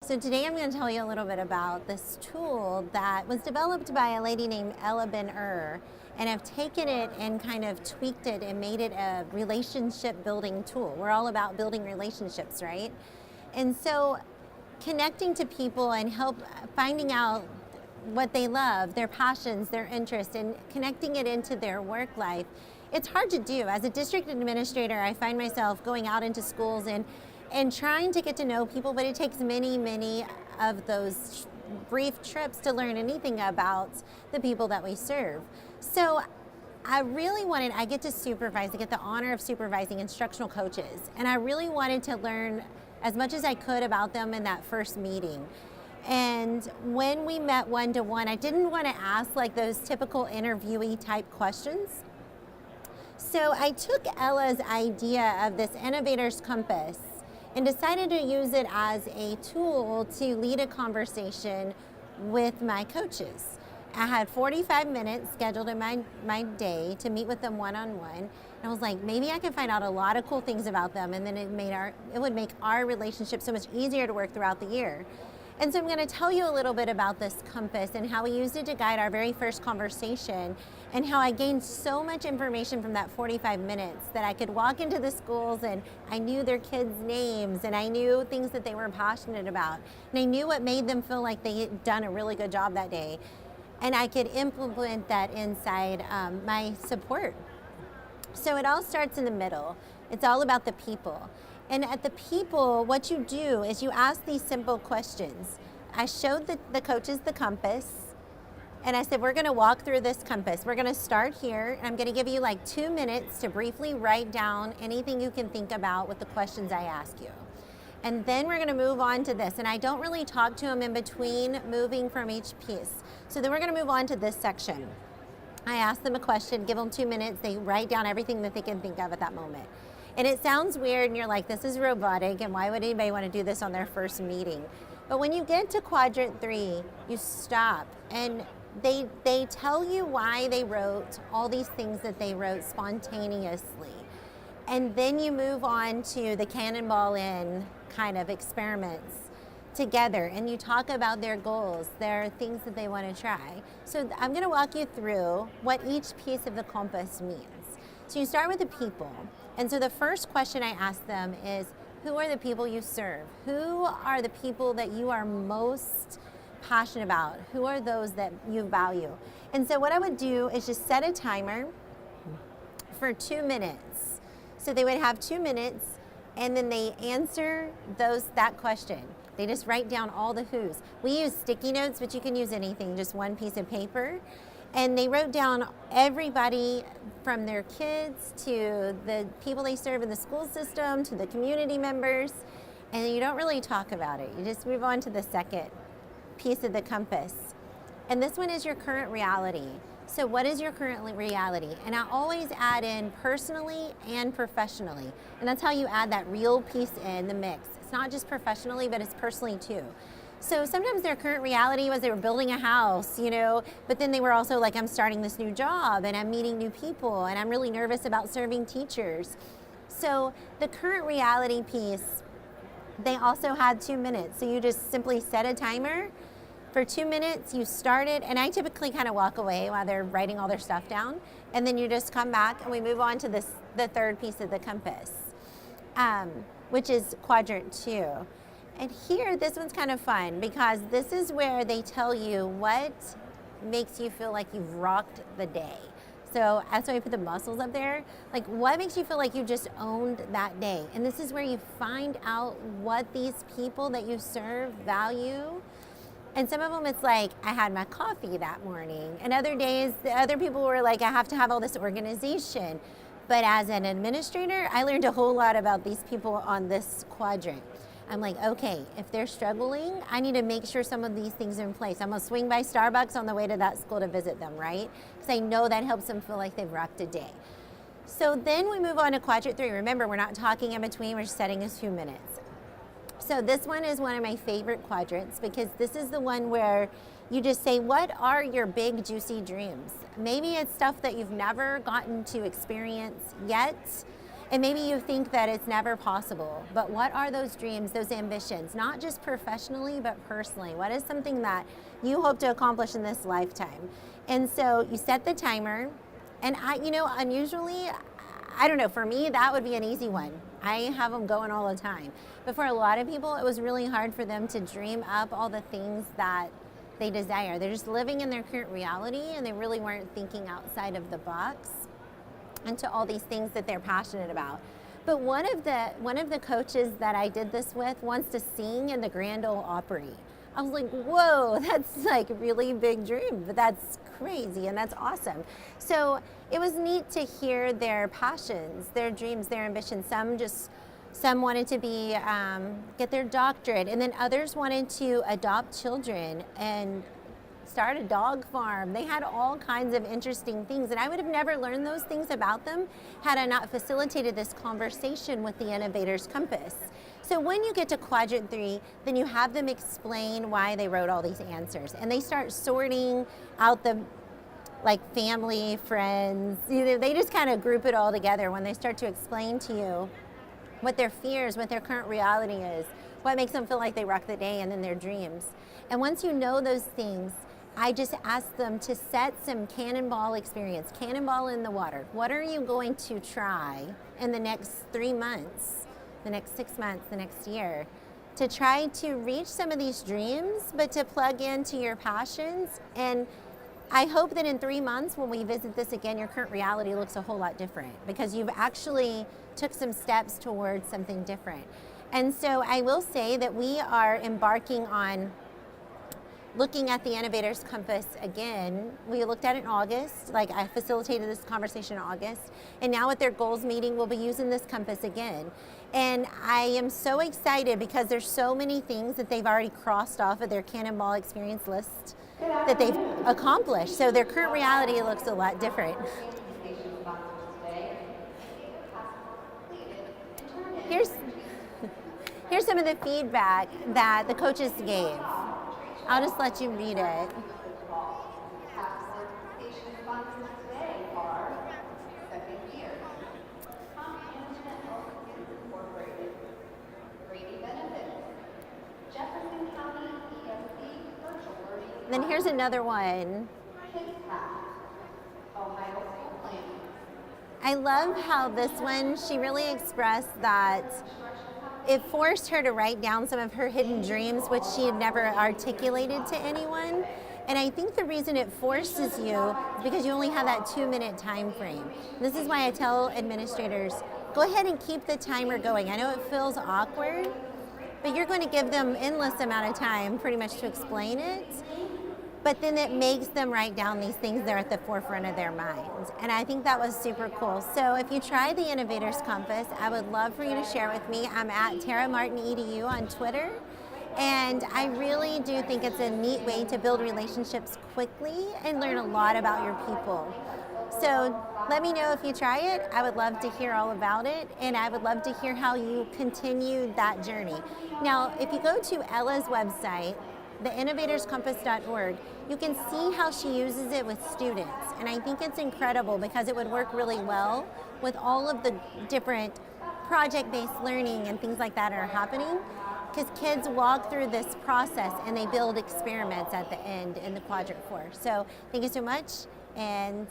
So today I'm going to tell you a little bit about this tool that was developed by a lady named Ella Ben-Ur, and I've taken it and kind of tweaked it and made it a relationship building tool. We're all about building relationships, right? And so connecting to people and finding out what they love, their passions, their interests, and connecting it into their work life. It's hard to do. As a district administrator, I find myself going out into schools and trying to get to know people, but it takes many of those brief trips to learn anything about the people that we serve. So I get to supervise, I get the honor of supervising instructional coaches, and I really wanted to learn as much as I could about them in that first meeting. And when we met one-to-one, I didn't want to ask like those typical interviewee type questions. So I took Ella's idea of this Innovator's Compass and decided to use it as a tool to lead a conversation with my coaches. I had 45 minutes scheduled in my day to meet with them one-on-one. And I was like, maybe I can find out a lot of cool things about them, and then it would make our relationship so much easier to work throughout the year. And so I'm going to tell you a little bit about this compass and how we used it to guide our very first conversation, and how I gained so much information from that 45 minutes that I could walk into the schools and I knew their kids' names, and I knew things that they were passionate about, and I knew what made them feel like they had done a really good job that day. And I could implement that inside my support. So it all starts in the middle. It's all about the people. And at the people, what you do is you ask these simple questions. I showed the coaches the compass, and I said, we're gonna walk through this compass. We're gonna start here, and I'm gonna give you like 2 minutes to briefly write down anything you can think about with the questions I ask you. And then we're gonna move on to this. And I don't really talk to them in between moving from each piece. So then we're gonna move on to this section. I ask them a question, give them 2 minutes, they write down everything that they can think of at that moment. And it sounds weird, and you're like, this is robotic, and why would anybody want to do this on their first meeting? But when you get to quadrant 3, you stop, and they tell you why they wrote all these things that they wrote spontaneously. And then you move on to the cannonball in kind of experiments together, and you talk about their goals, their things that they want to try. So I'm going to walk you through what each piece of the compass means. So you start with the people. And so the first question I ask them is, who are the people you serve? Who are the people that you are most passionate about? Who are those that you value? And so what I would do is just set a timer for 2 minutes. So they would have 2 minutes, and then they answer that question. They just write down all the who's. We use sticky notes, but you can use anything, just one piece of paper. And they wrote down everybody from their kids to the people they serve in the school system to the community members. And you don't really talk about it. You just move on to the second piece of the compass. And this one is your current reality. So what is your current reality? And I always add in personally and professionally. And that's how you add that real piece in the mix. It's not just professionally, but it's personally too. So sometimes their current reality was they were building a house, but then they were also like, I'm starting this new job and I'm meeting new people and I'm really nervous about serving teachers. So the current reality piece, they also had 2 minutes. So you just simply set a timer for 2 minutes, you start it, and I typically kind of walk away while they're writing all their stuff down, and then you just come back and we move on to the third piece of the compass, which is quadrant 2. And here, this one's kind of fun because this is where they tell you what makes you feel like you've rocked the day. So that's why I put the muscles up there. Like, what makes you feel like you just owned that day? And this is where you find out what these people that you serve value. And some of them, it's like, I had my coffee that morning. And other days, the other people were like, I have to have all this organization. But as an administrator, I learned a whole lot about these people on this quadrant. I'm like, okay, if they're struggling, I need to make sure some of these things are in place. I'm gonna swing by Starbucks on the way to that school to visit them, right? Because I know that helps them feel like they've rocked a day. So then we move on to quadrant 3. Remember, we're not talking in between, we're setting us 2 minutes. So this one is one of my favorite quadrants because this is the one where you just say, what are your big juicy dreams? Maybe it's stuff that you've never gotten to experience yet, And maybe you think that it's never possible, but what are those dreams, those ambitions, not just professionally, but personally? What is something that you hope to accomplish in this lifetime? And so you set the timer, and unusually, I don't know, for me, that would be an easy one. I have them going all the time. But for a lot of people, it was really hard for them to dream up all the things that they desire. They're just living in their current reality, and they really weren't thinking outside of the box into all these things that they're passionate about. But one of the coaches that I did this with wants to sing in the Grand Ole Opry. I was like, whoa, that's like a really big dream, but that's crazy and that's awesome. So it was neat to hear their passions, their dreams, their ambitions. Some wanted to be get their doctorate, and then others wanted to adopt children and start a dog farm. They had all kinds of interesting things, and I would have never learned those things about them had I not facilitated this conversation with the Innovator's Compass. So when you get to quadrant 3, then you have them explain why they wrote all these answers, and they start sorting out the family, friends. They just kind of group it all together when they start to explain to you what their fears, what their current reality is, what makes them feel like they rock the day, and then their dreams. And once you know those things, I just asked them to set some cannonball experience, cannonball in the water. What are you going to try in the next 3 months, the next 6 months, the next year, to try to reach some of these dreams, but to plug into your passions? And I hope that in 3 months, when we visit this again, your current reality looks a whole lot different because you've actually took some steps towards something different. And so I will say that we are embarking on looking at the Innovator's Compass again. We looked at it in August, I facilitated this conversation in August, and now at their goals meeting, we'll be using this compass again. And I am so excited because there's so many things that they've already crossed off of their cannonball experience list that they've accomplished. So their current reality looks a lot different. Here's some of the feedback that the coaches gave. I'll just let you read it. Then here's another one. I love how this one, she really expressed that it forced her to write down some of her hidden dreams, which she had never articulated to anyone. And I think the reason it forces you is because you only have that 2-minute time frame. This is why I tell administrators, go ahead and keep the timer going. I know it feels awkward, but you're going to give them endless amount of time pretty much to explain it. But then it makes them write down these things that are at the forefront of their minds. And I think that was super cool. So if you try the Innovator's Compass, I would love for you to share with me. I'm at Tara Martin EDU on Twitter. And I really do think it's a neat way to build relationships quickly and learn a lot about your people. So let me know if you try it. I would love to hear all about it, and I would love to hear how you continue that journey. Now, if you go to Ella's website, theinnovatorscompass.org, you can see how she uses it with students. And I think it's incredible because it would work really well with all of the different project-based learning and things like that are happening, because kids walk through this process and they build experiments at the end in the quadrant 4. So thank you so much, and